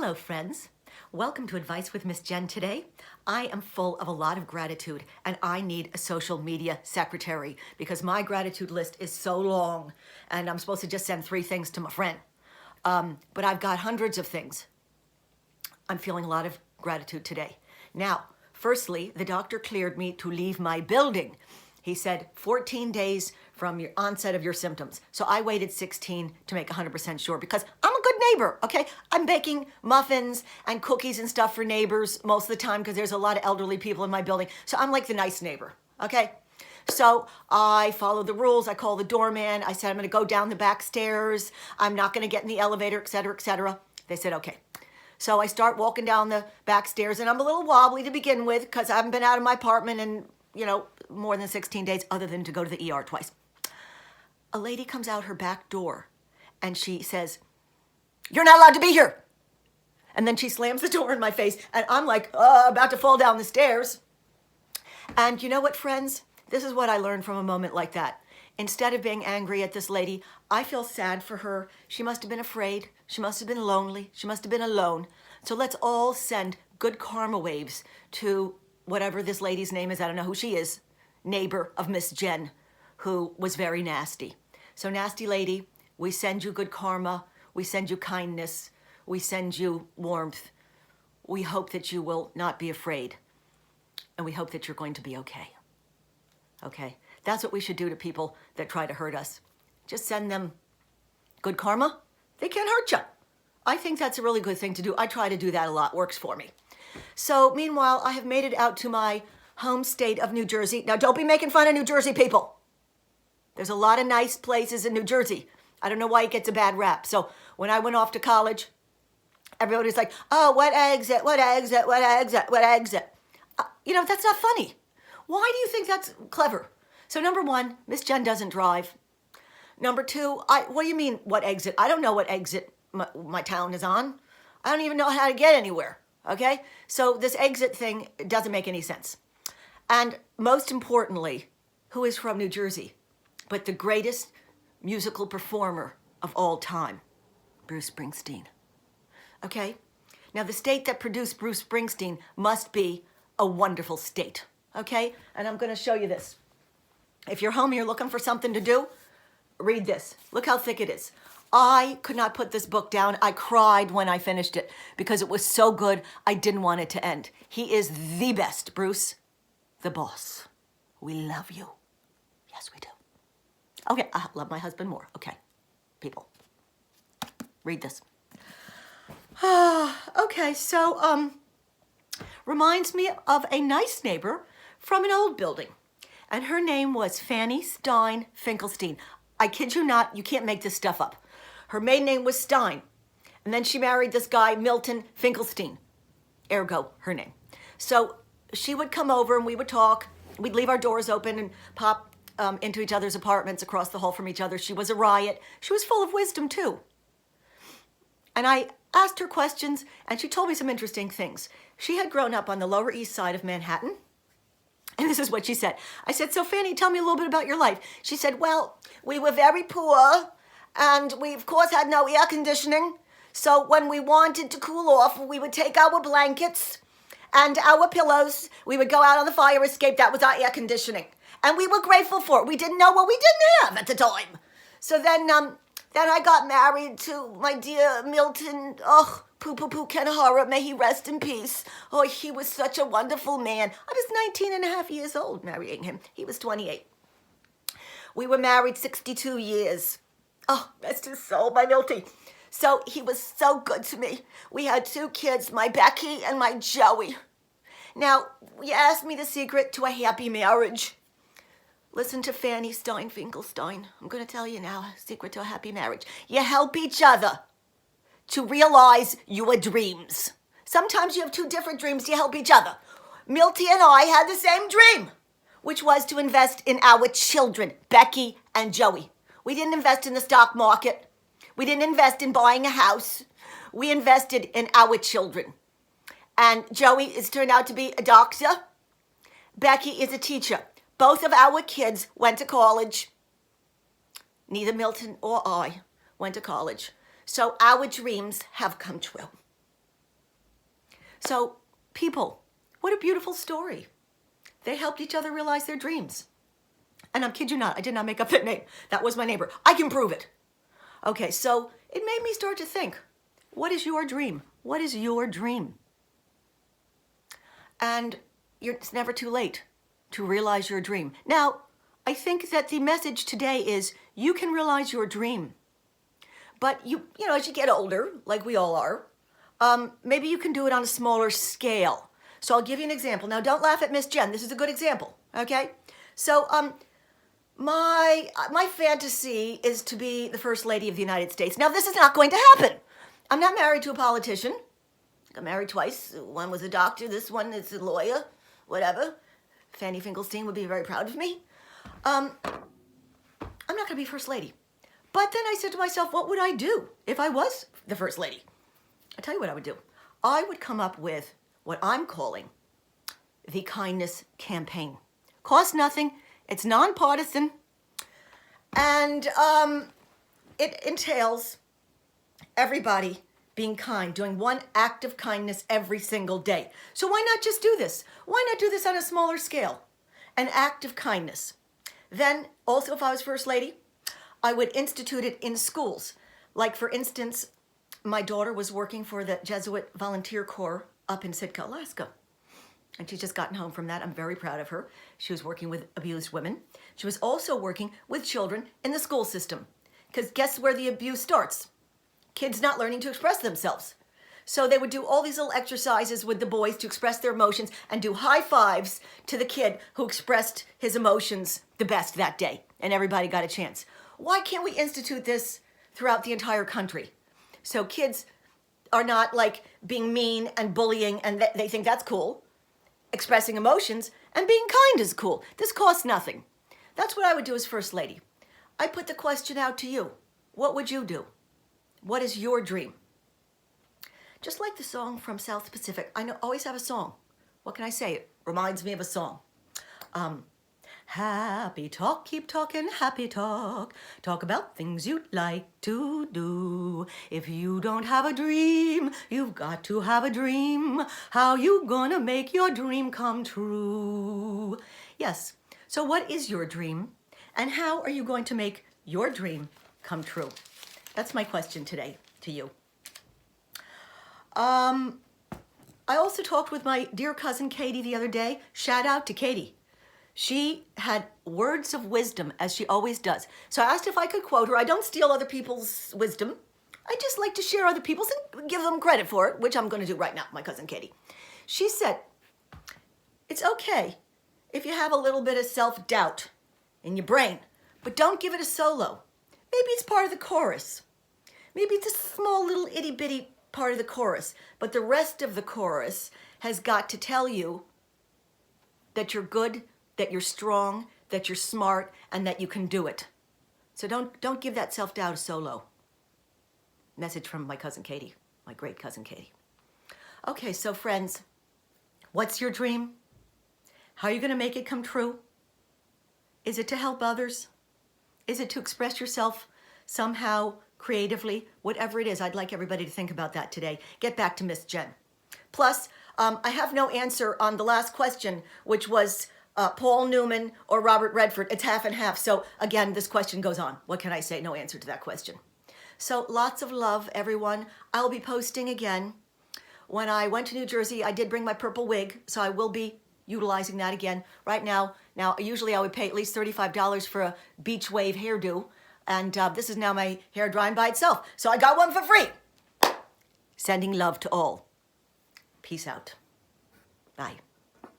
Hello, friends. Welcome to Advice with Miss Jen today. I am full of a lot of gratitude and I need a social media secretary because my gratitude list is so long and I'm supposed to just send 3 things to my friend. But I've got hundreds of things. I'm feeling a lot of gratitude today. Now, firstly, the doctor cleared me to leave my building. He said 14 days from your onset of your symptoms. So I waited 16 to make 100% sure because I'm a good neighbor, okay? I'm baking muffins and cookies and stuff for neighbors most of the time because there's a lot of elderly people in my building. So I'm like the nice neighbor, okay? So I followed the rules. I called the doorman. I said, I'm gonna go down the back stairs. I'm not gonna get in the elevator, et cetera, et cetera. They said, okay. So I start walking down the back stairs and I'm a little wobbly to begin with because I haven't been out of my apartment in, more than 16 days other than to go to the ER twice. A lady comes out her back door and she says, "You're not allowed to be here." And then she slams the door in my face and I'm like, about to fall down the stairs. And you know what, friends? This is what I learned from a moment like that. Instead of being angry at this lady, I feel sad for her. She must have been afraid. She must have been lonely. She must have been alone. So let's all send good karma waves to whatever this lady's name is. I don't know who she is. Neighbor of Miss Jen, who was very nasty. So nasty lady, we send you good karma. We send you kindness. We send you warmth. We hope that you will not be afraid. And we hope that you're going to be okay. Okay? That's what we should do to people that try to hurt us. Just send them good karma. They can't hurt you. I think that's a really good thing to do. I try to do that a lot. Works for me. So meanwhile, I have made it out to my home state of New Jersey. Now, don't be making fun of New Jersey people. There's a lot of nice places in New Jersey. I don't know why it gets a bad rap. So when I went off to college, everybody's like, oh, what exit, what exit, what exit, what exit. That's not funny. Why do you think that's clever? So number 1, Miss Jen doesn't drive. Number 2, what do you mean, what exit? I don't know what exit my town is on. I don't even know how to get anywhere, okay? So this exit thing doesn't make any sense. And most importantly, who is from New Jersey? But the greatest musical performer of all time, Bruce Springsteen, okay? Now the state that produced Bruce Springsteen must be a wonderful state, okay? And I'm gonna show you this. If you're home and you're looking for something to do, read this. Look how thick it is. I could not put this book down. I cried when I finished it because it was so good. I didn't want it to end. He is the best, Bruce, the boss. We love you. Yes, we do. Okay, I love my husband more. Okay, people, read this. Okay, so reminds me of a nice neighbor from an old building. And her name was Fanny Stein Finkelstein. I kid you not, you can't make this stuff up. Her maiden name was Stein. And then she married this guy, Milton Finkelstein. Ergo, her name. So she would come over and we would talk. We'd leave our doors open and pop into each other's apartments across the hall from each other. She was a riot. She was full of wisdom too. And I asked her questions and she told me some interesting things. She had grown up on the Lower East Side of Manhattan. And this is what she said. I said, so Fanny, tell me a little bit about your life. She said, well, we were very poor and we, of course, had no air conditioning. So when we wanted to cool off, we would take our blankets and our pillows. We would go out on the fire escape. That was our air conditioning. And we were grateful for it. We didn't know what we didn't have at the time. So then I got married to my dear Milton, Poo Kanehara, may he rest in peace. Oh, he was such a wonderful man. I was 19 and a half years old marrying him. He was 28. We were married 62 years. Oh, rest his soul, my Milty. So he was so good to me. We had 2 kids, my Becky and my Joey. Now, you asked me the secret to a happy marriage. Listen to Fanny Stein Finkelstein. I'm going to tell you now, secret to a happy marriage. You help each other to realize your dreams. Sometimes you have 2 different dreams, you help each other. Milty and I had the same dream, which was to invest in our children, Becky and Joey. We didn't invest in the stock market. We didn't invest in buying a house. We invested in our children. And Joey has turned out to be a doctor. Becky is a teacher. Both of our kids went to college. Neither Milton or I went to college. So our dreams have come true. So, people, what a beautiful story. They helped each other realize their dreams. And I'm kid you not, I did not make up that name. That was my neighbor. I can prove it. Okay, so it made me start to think, what is your dream? What is your dream? And it's never too late to realize your dream. Now, I think that the message today is you can realize your dream. But you know, as you get older, like we all are, maybe you can do it on a smaller scale. So I'll give you an example. Now, don't laugh at Miss Jen. This is a good example, okay? So my fantasy is to be the First Lady of the United States. Now, this is not going to happen. I'm not married to a politician. I got married twice. One was a doctor. This one is a lawyer, whatever. Fanny Finkelstein would be very proud of me. I'm not going to be First Lady. But then I said to myself, what would I do if I was the First Lady? I'll tell you what I would do. I would come up with what I'm calling the kindness campaign. Costs nothing. It's nonpartisan. And it entails everybody being kind, doing one act of kindness every single day. So why not just do this? Why not do this on a smaller scale? An act of kindness. Then, also, if I was First Lady, I would institute it in schools. Like, for instance, my daughter was working for the Jesuit Volunteer Corps up in Sitka, Alaska. And she's just gotten home from that. I'm very proud of her. She was working with abused women. She was also working with children in the school system. Because guess where the abuse starts? Kids not learning to express themselves. So they would do all these little exercises with the boys to express their emotions and do high fives to the kid who expressed his emotions the best that day. And everybody got a chance. Why can't we institute this throughout the entire country? So kids are not like being mean and bullying and they think that's cool. Expressing emotions and being kind is cool. This costs nothing. That's what I would do as First Lady. I put the question out to you. What would you do? What is your dream? Just like the song from South Pacific. I always have a song. What can I say? It reminds me of a song. Happy talk, keep talking, happy talk. Talk about things you'd like to do. If you don't have a dream, you've got to have a dream. How you gonna make your dream come true? Yes, so what is your dream? And how are you going to make your dream come true? That's my question today to you. I also talked with my dear cousin Katie the other day. Shout out to Katie. She had words of wisdom, as she always does. So I asked if I could quote her. I don't steal other people's wisdom. I just like to share other people's and give them credit for it, which I'm going to do right now, my cousin Katie. She said, it's okay if you have a little bit of self-doubt in your brain, but don't give it a solo. Maybe it's part of the chorus. Maybe it's a small little itty-bitty part of the chorus, but the rest of the chorus has got to tell you that you're good, that you're strong, that you're smart, and that you can do it. So don't give that self-doubt a solo. Message from my cousin Katie, my great cousin Katie. Okay, so friends, what's your dream? How are you going to make it come true? Is it to help others? Is it to express yourself somehow creatively? Whatever it is, I'd like everybody to think about that today. Get back to Miss Jen. Plus, I have no answer on the last question, which was Paul Newman or Robert Redford. It's half and half. So again, this question goes on. What can I say? No answer to that question. So lots of love, everyone. I'll be posting again. When I went to New Jersey, I did bring my purple wig, so I will be utilizing that again. Right now, usually I would pay at least $35 for a beach wave hairdo. And this is now my hair drying by itself. So I got one for free. Sending love to all. Peace out. Bye.